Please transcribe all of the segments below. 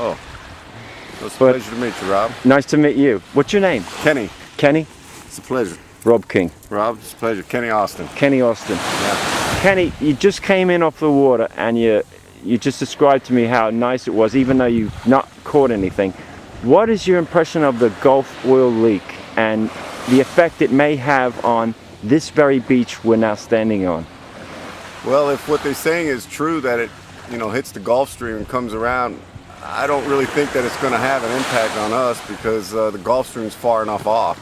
Oh, it's a pleasure to meet you, Rob. Nice to meet you. What's your name? Kenny. Kenny? It's a pleasure. Rob King. Rob, it's a pleasure. Kenny Austin. Kenny Austin. Yeah. Kenny, you just came in off the water and you just described to me how nice it was, even though you've not caught anything. What is your impression of the Gulf oil leak and the effect it may have on this very beach we're now standing on? Well, if what they're saying is true, that it, hits the Gulf Stream and comes around, I don't really think that it's going to have an impact on us because the Gulf Stream is far enough off.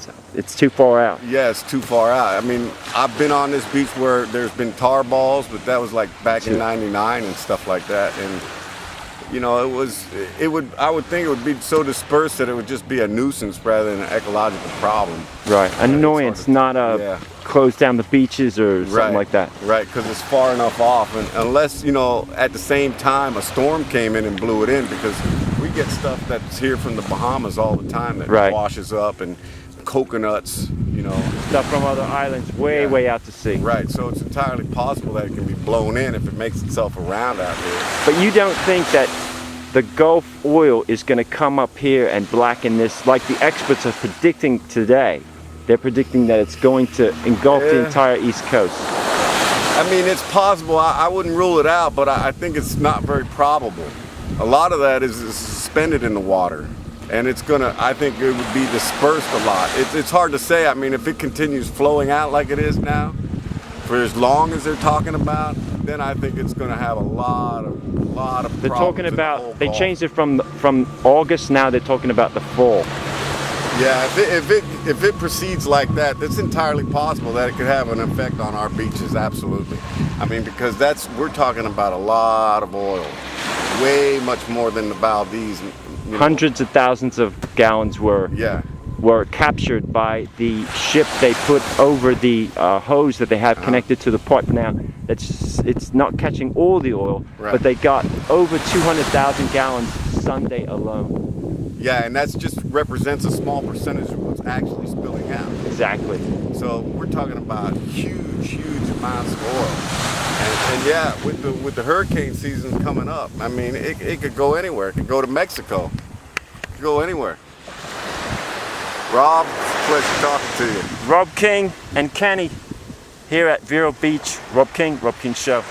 So it's too far out. Yeah, it's too far out. I mean, I've been on this beach where there's been tar balls, but that was like back in '99 and stuff like that. And I would think it would be so dispersed that it would just be a nuisance rather than an ecological problem. Right, an annoyance, not close down the beaches or something like that. Right, because it's far enough off, and unless at the same time a storm came in and blew it in, because we get stuff that's here from the Bahamas all the time that washes up, and coconuts, stuff from other islands way out to sea. Right, so it's entirely possible that it can be blown in if it makes itself around out here. But you don't think that the Gulf oil is going to come up here and blacken this, like the experts are predicting today? They're predicting that it's going to engulf the entire East Coast. I mean, it's possible. I wouldn't rule it out, but I think it's not very probable. A lot of that is suspended in the water. And I think it would be dispersed a lot. It's hard to say. I mean, if it continues flowing out like it is now, for as long as they're talking about, then I think it's going to have a lot of problems. They're talking about, they changed it from August, now they're talking about the fall. Yeah, if it proceeds like that, it's entirely possible that it could have an effect on our beaches, absolutely. I mean, because we're talking about a lot of oil, way much more than the Valdez. Hundreds of thousands of gallons were captured by the ship they put over the hose that they have connected to the pipe now. It's not catching all the oil, but they got over 200,000 gallons Sunday alone. Yeah, and that just represents a small percentage of what's actually spilling out. Exactly. So we're talking about huge amounts of oil. And yeah, with the hurricane season coming up, I mean, it could go anywhere. It could go to Mexico. It could go anywhere. Rob, pleasure talking to you. Rob King and Kenny here at Vero Beach. Rob King Show.